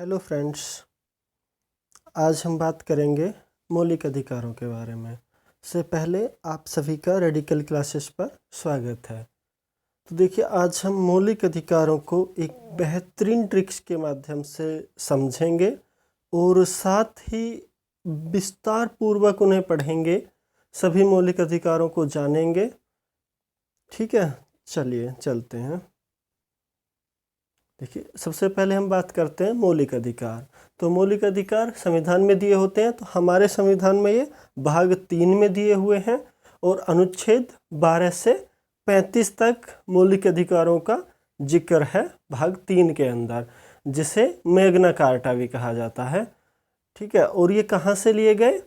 Hello friends, आज हम बात करेंगे मौलिक अधिकारों के बारे में। से पहले आप सभी का रेडिकल क्लासेस पर स्वागत है। तो देखिए, आज हम मौलिक अधिकारों को एक बेहतरीन ट्रिक्स के माध्यम से समझेंगे और साथ ही विस्तार पूर्वक उन्हें पढ़ेंगे, सभी मौलिक अधिकारों को जानेंगे। ठीक है, चलिए चलते हैं। देखिए, सबसे पहले हम बात करते हैं मौलिक अधिकार। तो मौलिक अधिकार संविधान में दिए होते हैं। तो हमारे संविधान में ये भाग 3 में दिए हुए हैं और अनुच्छेद 12 से 35 तक मौलिक अधिकारों का जिक्र है भाग 3 के अंदर, जिसे मैग्ना कार्टा भी कहा जाता है। ठीक है, और ये कहाँ से लिए गए?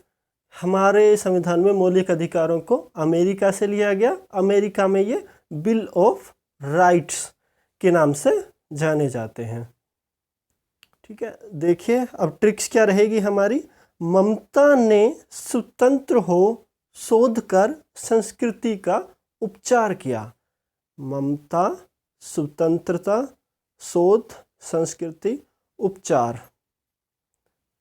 हमारे संविधान में मौलिक अधिकारों को अमेरिका से लिया गया। अमेरिका में ये बिल ऑफ राइट्स के नाम से जाने जाते हैं। ठीक है, देखिए अब ट्रिक्स क्या रहेगी हमारी। ममता ने स्वतंत्र हो शोध कर संस्कृति का उपचार किया। ममता, स्वतंत्रता, शोध, संस्कृति, उपचार।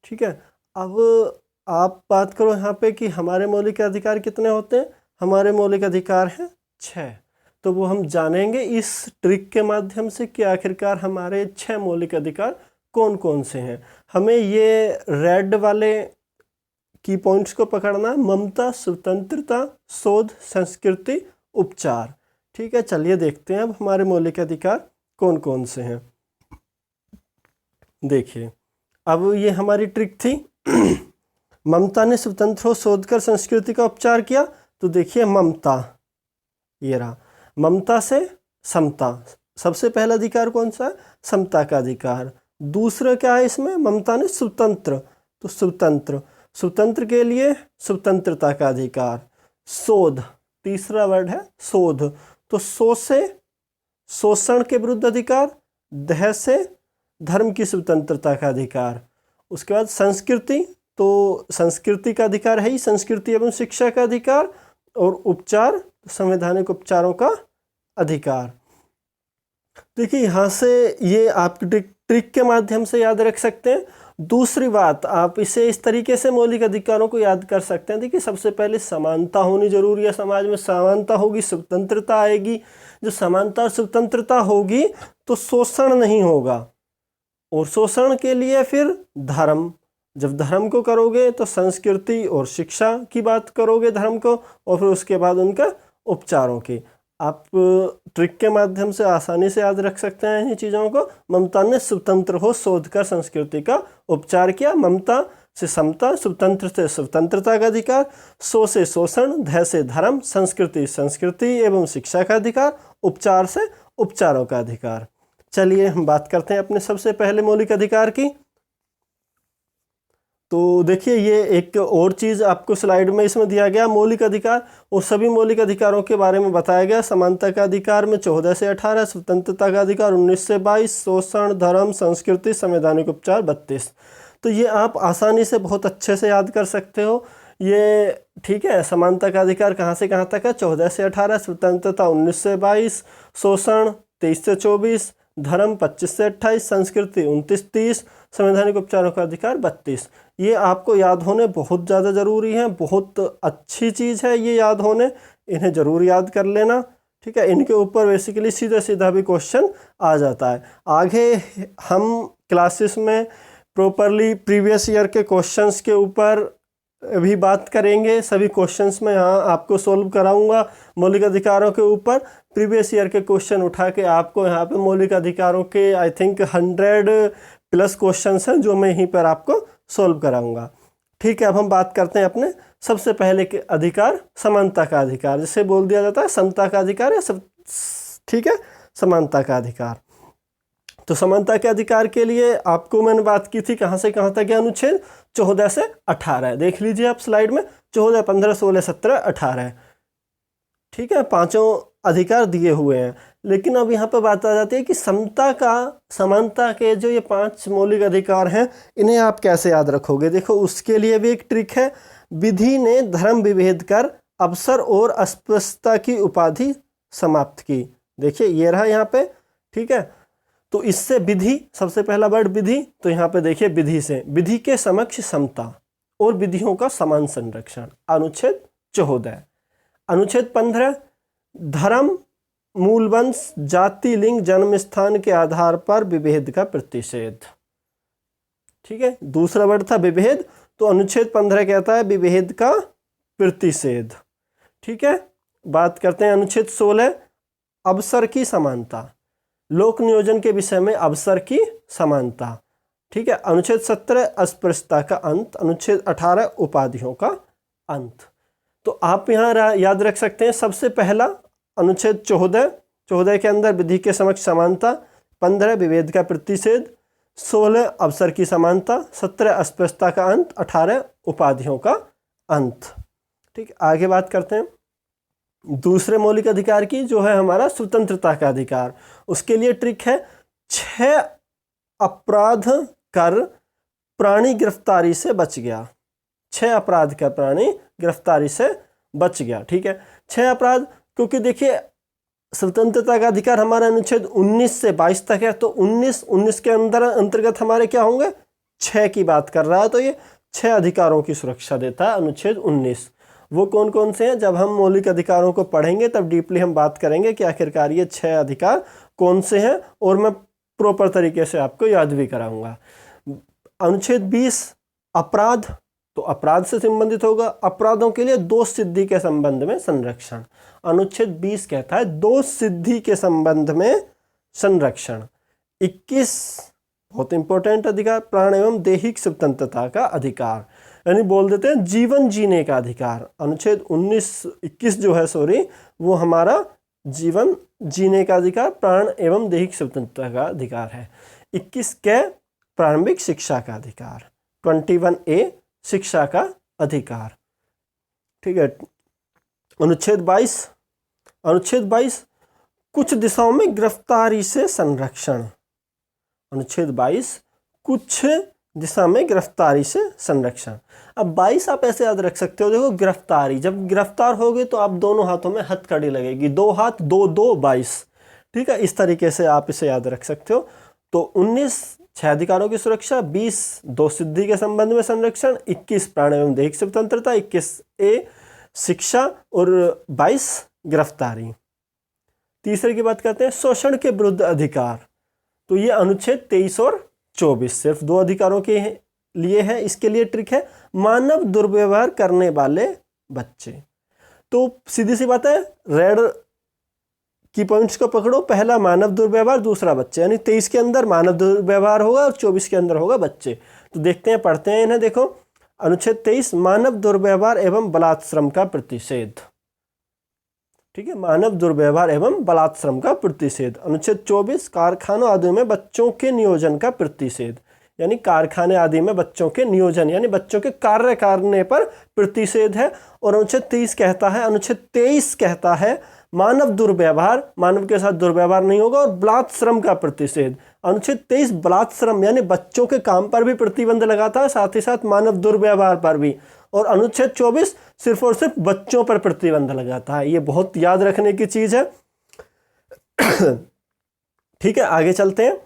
ठीक है, अब आप बात करो यहाँ पे कि हमारे मौलिक अधिकार कितने होते हैं। हमारे मौलिक अधिकार हैं 6। तो वो हम जानेंगे इस ट्रिक के माध्यम से कि आखिरकार हमारे 6 मौलिक अधिकार कौन कौन से हैं। हमें ये रेड वाले की पॉइंट्स को पकड़ना: ममता, स्वतंत्रता, शोध, संस्कृति, उपचार। ठीक है, चलिए देखते हैं अब हमारे मौलिक अधिकार कौन कौन से हैं। देखिए, अब ये हमारी ट्रिक थी। ममता ने स्वतंत्र हो शोध कर संस्कृति का उपचार किया। तो देखिए, ममता, ये रहा। ममता से समता, सबसे पहला अधिकार कौन सा है? समता का अधिकार। दूसरा क्या है इसमें? ममता ने स्वतंत्र, तो स्वतंत्र, स्वतंत्र के लिए स्वतंत्रता का अधिकार। शोध, तीसरा वर्ड है शोध, तो शोध से शोषण के विरुद्ध अधिकार। दह से धर्म की स्वतंत्रता का अधिकार। उसके बाद संस्कृति, तो संस्कृति का अधिकार है ही, संस्कृति एवं शिक्षा का अधिकार। और उपचार, संवैधानिक उपचारों का अधिकार। देखिए, यहाँ से ये आप ट्रिक के माध्यम से याद रख सकते हैं। दूसरी बात, आप इसे इस तरीके से मौलिक अधिकारों को याद कर सकते हैं। देखिए, सबसे पहले समानता होनी जरूरी है। समाज में समानता होगी, स्वतंत्रता आएगी। जो समानता और स्वतंत्रता होगी तो शोषण नहीं होगा, और शोषण के लिए फिर धर्म, जब धर्म को करोगे तो संस्कृति और शिक्षा की बात करोगे धर्म को, और फिर उसके बाद उनका उपचारों की। आप ट्रिक के माध्यम से आसानी से याद रख सकते हैं इन चीज़ों को। ममता ने स्वतंत्र हो शोध कर संस्कृति का उपचार किया। ममता से समता, स्वतंत्र से स्वतंत्रता का अधिकार, शो से शोषण, धै से धर्म, संस्कृति संस्कृति एवं शिक्षा का अधिकार, उपचार से उपचारों का अधिकार। चलिए हम बात करते हैं अपने सबसे पहले मौलिक अधिकार की। तो देखिए, ये एक और चीज़ आपको स्लाइड में इसमें दिया गया, मौलिक अधिकार, और सभी मौलिक अधिकारों के बारे में बताया गया। समानता का अधिकार में 14 से 18, स्वतंत्रता का अधिकार 19 से 22, शोषण, धर्म, संस्कृति, संवैधानिक उपचार 32। तो ये आप आसानी से बहुत अच्छे से याद कर सकते हो ये। ठीक है, समानता का अधिकार कहाँ से कहाँ तक है? 14 से 18, स्वतंत्रता 19 से 22, शोषण 23 से 24, धर्म 25 से 28, संस्कृति 29-30, संवैधानिक उपचारों का अधिकार 32। ये आपको याद होने बहुत ज़्यादा ज़रूरी है, बहुत अच्छी चीज़ है ये याद होने, इन्हें ज़रूर याद कर लेना। ठीक है, इनके ऊपर बेसिकली सीधा सीधा भी क्वेश्चन आ जाता है। आगे हम क्लासेस में प्रॉपरली प्रीवियस ईयर के क्वेश्चंस के ऊपर भी बात करेंगे। सभी क्वेश्चंस में यहाँ आपको सोल्व कराऊंगा मौलिक अधिकारों के ऊपर। प्रीवियस ईयर के क्वेश्चन उठा के आपको यहाँ पे मौलिक अधिकारों के आई थिंक 100+ क्वेश्चंस हैं जो मैं यहीं पर आपको सोल्व कराऊंगा। ठीक है, अब हम बात करते हैं अपने सबसे पहले के अधिकार, समानता का अधिकार, जिसे बोल दिया जाता है समता का अधिकार या ठीक है, समानता का अधिकार। तो समानता के अधिकार के लिए आपको मैंने बात की थी कहाँ से कहाँ तक है, अनुच्छेद 14 से 18। देख लीजिए आप स्लाइड में, 14, 15, 16, 17, 18। ठीक है, 5 अधिकार दिए हुए हैं। लेकिन अब यहाँ पर बात आ जाती है कि समता का, समानता के जो ये 5 मौलिक अधिकार हैं, इन्हें आप कैसे याद रखोगे। देखो, उसके लिए भी एक ट्रिक है। विधि ने धर्म विभेद कर अवसर और अस्पृश्यता की उपाधि समाप्त की। देखिए, ये रहा यहाँ पे। ठीक है, तो इससे विधि, सबसे पहला वर्ड विधि, तो यहाँ पे देखिए विधि से, विधि के समक्ष समता और विधियों का समान संरक्षण, अनुच्छेद 14। अनुच्छेद 15, धर्म, मूलवंश, जाति, लिंग, जन्म स्थान के आधार पर विभेद का प्रतिषेध। ठीक है, दूसरा वर्ड था विभेद, तो अनुच्छेद 15 कहता है विभेद का प्रतिषेध। ठीक है, बात करते हैं अनुच्छेद 16, अवसर की समानता, लोक नियोजन के विषय में अवसर की समानता। ठीक है, अनुच्छेद 17, अस्पृश्यता का अंत। अनुच्छेद 18, उपाधियों का अंत। तो आप यहाँ याद रख सकते हैं, सबसे पहला अनुच्छेद 14 के अंदर विधि के समक्ष समानता, 15 विभेद का प्रतिषेध, 16 अवसर की समानता, 17 अस्पृश्यता का अंत, 18 उपाधियों का अंत। ठीक, आगे बात करते हैं दूसरे मौलिक अधिकार की, जो है हमारा स्वतंत्रता का अधिकार। उसके लिए ट्रिक है, 6 अपराध कर प्राणी गिरफ्तारी से बच गया। 6 अपराध कर प्राणी गिरफ्तारी से बच गया। ठीक है, 6 अपराध, क्योंकि देखिए स्वतंत्रता का अधिकार हमारा अनुच्छेद 19 से 22 तक है, तो 19 के अंदर अंतर्गत हमारे क्या होंगे, 6 की बात कर रहा है, तो ये 6 अधिकारों की सुरक्षा देता है अनुच्छेद 19। वो कौन कौन से हैं, जब हम मौलिक अधिकारों को पढ़ेंगे तब डीपली हम बात करेंगे कि आखिरकार ये 6 अधिकार कौन से हैं, और मैं प्रॉपर तरीके से आपको याद भी कराऊंगा। अनुच्छेद 20, अपराध, तो अपराध से संबंधित होगा, अपराधों के लिए दोष सिद्धि के संबंध में संरक्षण। अनुच्छेद 20 कहता है दोष सिद्धि के संबंध में संरक्षण। 21 बहुत इंपॉर्टेंट अधिकार, प्राण एवं दैहिक स्वतंत्रता का अधिकार, यानी बोल देते हैं जीवन जीने का अधिकार। अनुच्छेद 21 जो है वो हमारा जीवन जीने का अधिकार, प्राण एवं दैहिक स्वतंत्रता का अधिकार है। 21 के प्रारंभिक शिक्षा का अधिकार, 21A शिक्षा का अधिकार। ठीक है, अनुच्छेद 22 कुछ दिशाओं में गिरफ्तारी से संरक्षण। अनुच्छेद 22 कुछ दिशा में गिरफ्तारी से संरक्षण। अब 22 आप ऐसे याद रख सकते हो, देखो गिरफ्तारी, जब गिरफ्तार होगे तो आप दोनों हाथों में हथकड़ी लगेगी, 2 हाथ 2 2 22। ठीक है, इस तरीके से आप इसे याद रख सकते हो। तो 19 6 अधिकारों की सुरक्षा, 20 दोष सिद्धि के संबंध में संरक्षण, 21 प्राण एवं दैहिक स्वतंत्रता, 21A शिक्षा और 22 गिरफ्तारी। तीसरे की बात करते हैं शोषण के विरुद्ध अधिकार, तो ये अनुच्छेद 23 और 24 सिर्फ 2 अधिकारों के लिए है। इसके लिए ट्रिक है, मानव दुर्व्यवहार करने वाले बच्चे। तो सीधी सी बात है, रेड की पॉइंट्स को पकड़ो, पहला मानव दुर्व्यवहार, दूसरा बच्चे, यानी 23 के अंदर मानव दुर्व्यवहार होगा और 24 के अंदर होगा बच्चे। तो देखते हैं, पढ़ते हैं इन्हें। देखो अनुच्छेद 23 मानव दुर्व्यवहार एवं बलात्श्रम का प्रतिषेध। ठीक है, मानव दुर्व्यवहार एवं बलात्श्रम का प्रतिषेध। अनुच्छेद 24 कारखानों आदि में बच्चों के नियोजन का प्रतिषेध, यानी कारखाने आदि में बच्चों के नियोजन यानी बच्चों के कार्य करने पर प्रतिषेध है। और अनुच्छेद 23 कहता है मानव दुर्व्यवहार, मानव के साथ दुर्व्यवहार नहीं होगा, और बलात्श्रम का प्रतिषेध। अनुच्छेद 23 बलात्श्रम यानी बच्चों के काम पर भी प्रतिबंध लगाता है, साथ ही साथ मानव दुर्व्यवहार पर भी। और अनुच्छेद 24 सिर्फ और सिर्फ बच्चों पर प्रतिबंध लगाता है। ये बहुत याद रखने की चीज है। ठीक है, आगे चलते हैं।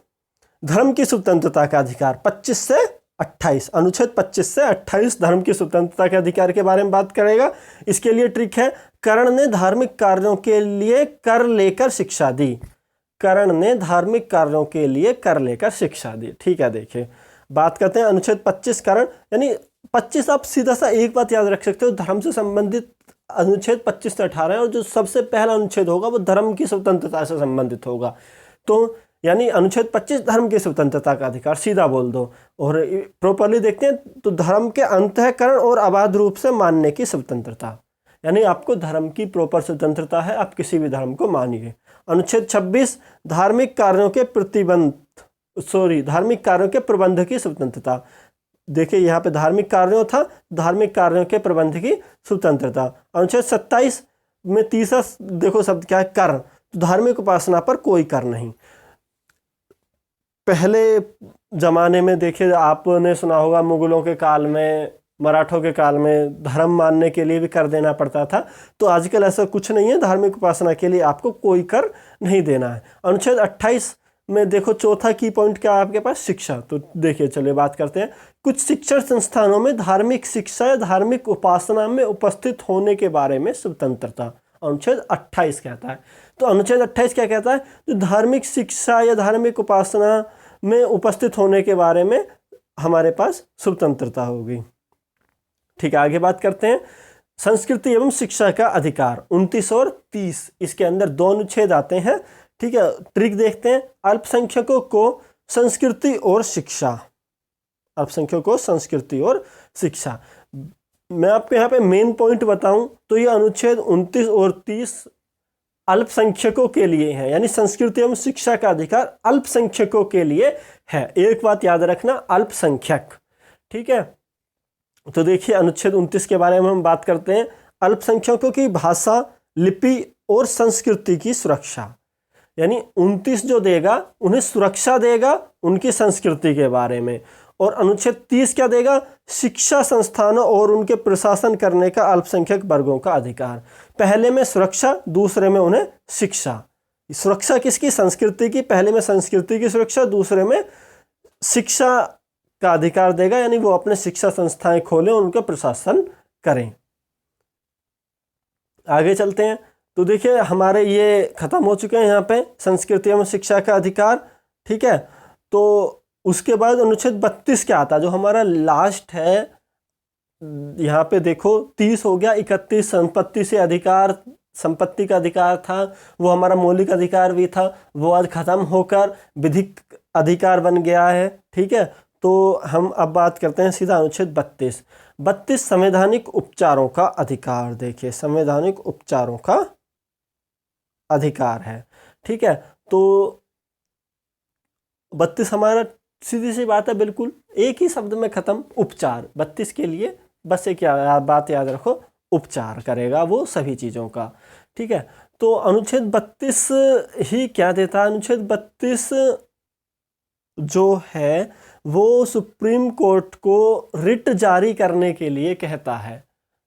धर्म की स्वतंत्रता का अधिकार 25 से 28, अनुच्छेद 25 से 28 धर्म की स्वतंत्रता के अधिकार के बारे में बात करेगा। इसके लिए ट्रिक है, कर्ण ने धार्मिक कार्यों के लिए कर लेकर शिक्षा दी। कर्ण ने धार्मिक कार्यों के लिए कर लेकर शिक्षा दी। ठीक है, देखिए बात करते हैं अनुच्छेद 25 कर्ण, यानी 25 आप सीधा सा एक बात याद रख सकते हो, धर्म से संबंधित अनुच्छेद 25 से 18 है, और जो सबसे पहला अनुच्छेद होगा वो धर्म की स्वतंत्रता से संबंधित होगा। तो यानी अनुच्छेद 25 धर्म की स्वतंत्रता का अधिकार, सीधा बोल दो। और प्रॉपरली देखते हैं तो धर्म के अंतःकरण और अबाध रूप से मानने की स्वतंत्रता, यानी आपको धर्म की प्रॉपर स्वतंत्रता है, आप किसी भी धर्म को मानिए। अनुच्छेद 26 धार्मिक कार्यों के प्रबंध की स्वतंत्रता। देखिए यहाँ पे धार्मिक कार्यों था, धार्मिक कार्यों के प्रबंध की स्वतंत्रता। अनुच्छेद 27 में तीसरा देखो शब्द क्या है, कर, तो धार्मिक उपासना पर कोई कर नहीं। पहले जमाने में देखिए, आपने सुना होगा मुगलों के काल में, मराठों के काल में धर्म मानने के लिए भी कर देना पड़ता था। तो आजकल ऐसा कुछ नहीं है, धार्मिक उपासना के लिए आपको कोई कर नहीं देना है। अनुच्छेद 28 में देखो चौथा की पॉइंट क्या है आपके पास, शिक्षा। तो देखिए चलिए बात करते हैं। कुछ शिक्षण संस्थानों में धार्मिक शिक्षा या धार्मिक उपासना में उपस्थित होने के बारे में स्वतंत्रता, अनुच्छेद 28 कहता है। तो अनुच्छेद 28 क्या कहता है, जो धार्मिक शिक्षा या धार्मिक उपासना में उपस्थित होने के बारे में हमारे पास स्वतंत्रता होगी। ठीक है, आगे बात करते हैं। संस्कृति एवं शिक्षा का अधिकार 29 और 30, इसके अंदर 2 अनुच्छेद आते हैं। ठीक है, ट्रिक देखते हैं। अल्पसंख्यकों को संस्कृति और शिक्षा, अल्पसंख्यकों को संस्कृति और शिक्षा। मैं आपको यहाँ पे मेन पॉइंट बताऊं तो ये अनुच्छेद 29 और 30 अल्पसंख्यकों के लिए है, यानी संस्कृति एवं शिक्षा का अधिकार अल्पसंख्यकों के लिए है। एक बात याद रखना, अल्पसंख्यक। ठीक है, तो देखिए अनुच्छेद 29 के बारे में हम बात करते हैं। अल्पसंख्यकों की भाषा, लिपि और संस्कृति की सुरक्षा, यानी 29 जो देगा उन्हें सुरक्षा देगा उनकी संस्कृति के बारे में। और अनुच्छेद 30 क्या देगा, शिक्षा संस्थानों और उनके प्रशासन करने का अल्पसंख्यक वर्गों का अधिकार। पहले में सुरक्षा, दूसरे में उन्हें शिक्षा। सुरक्षा किसकी, संस्कृति की। पहले में संस्कृति की सुरक्षा, दूसरे में शिक्षा का अधिकार देगा, यानी वो अपने शिक्षा संस्थाएं खोलें और उनका प्रशासन करें। आगे चलते हैं। तो देखिए हमारे ये खत्म हो चुके हैं यहाँ पे संस्कृति एवं शिक्षा का अधिकार। ठीक है, तो उसके बाद अनुच्छेद 32 क्या आता है, जो हमारा लास्ट है। यहाँ पे देखो 30 हो गया, 31 संपत्ति से अधिकार, संपत्ति का अधिकार था, वो हमारा मौलिक अधिकार भी था, वो आज खत्म होकर विधिक अधिकार बन गया है। ठीक है, तो हम अब बात करते हैं सीधा अनुच्छेद 32 संवैधानिक उपचारों का अधिकार। देखिए संवैधानिक उपचारों का अधिकार है। ठीक है, तो 32 हमारा सीधी सी बात है, बिल्कुल एक ही शब्द में खत्म, उपचार। 32 के लिए बस एक बात याद रखो, उपचार करेगा वो सभी चीज़ों का। ठीक है, तो अनुच्छेद 32 ही क्या देता है, अनुच्छेद 32 जो है वो सुप्रीम कोर्ट को रिट जारी करने के लिए कहता है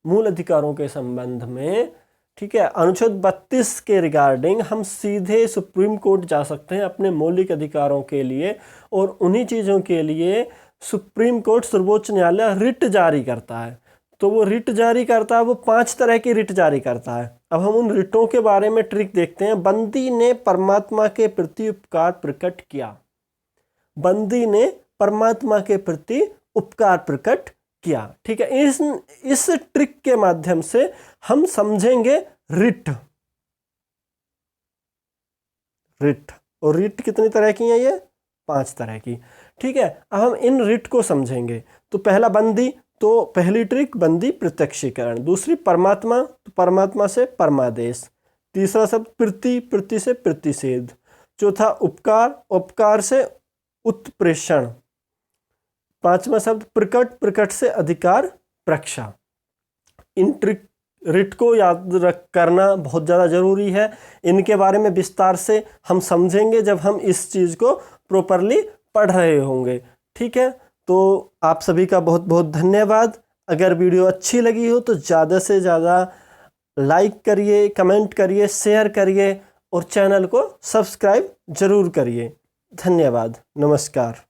मूल अधिकारों के संबंध में। ठीक है, अनुच्छेद 32 के रिगार्डिंग हम सीधे सुप्रीम कोर्ट जा सकते हैं अपने मौलिक अधिकारों के लिए, और उन्हीं चीज़ों के लिए सुप्रीम कोर्ट, सर्वोच्च न्यायालय रिट जारी करता है। तो वो रिट जारी करता है, वो 5 तरह की रिट जारी करता है। अब हम उन रिटों के बारे में ट्रिक देखते हैं। बंदी ने परमात्मा के प्रति उपकार प्रकट किया, बंदी ने परमात्मा के प्रति उपकार प्रकट किया। ठीक है, इस ट्रिक के माध्यम से हम समझेंगे रिट। और रिट कितनी तरह की है, ये 5 तरह की। ठीक है, अब हम इन रिट को समझेंगे। तो पहला बंदी, तो पहली ट्रिक बंदी प्रत्यक्षीकरण। दूसरी परमात्मा, तो परमात्मा से परमादेश। तीसरा शब्द प्रति, प्रति से प्रतिषेध। चौथा उपकार, उपकार से उत्प्रेषण। 5वां शब्द प्रकट, प्रकट से अधिकार प्रक्षा। इन ट्रिक रिट को याद करना बहुत ज़्यादा ज़रूरी है। इनके बारे में विस्तार से हम समझेंगे जब हम इस चीज़ को प्रॉपरली पढ़ रहे होंगे। ठीक है, तो आप सभी का बहुत बहुत धन्यवाद। अगर वीडियो अच्छी लगी हो तो ज़्यादा से ज़्यादा लाइक करिए, कमेंट करिए, शेयर करिए और चैनल को सब्सक्राइब ज़रूर करिए। धन्यवाद, नमस्कार।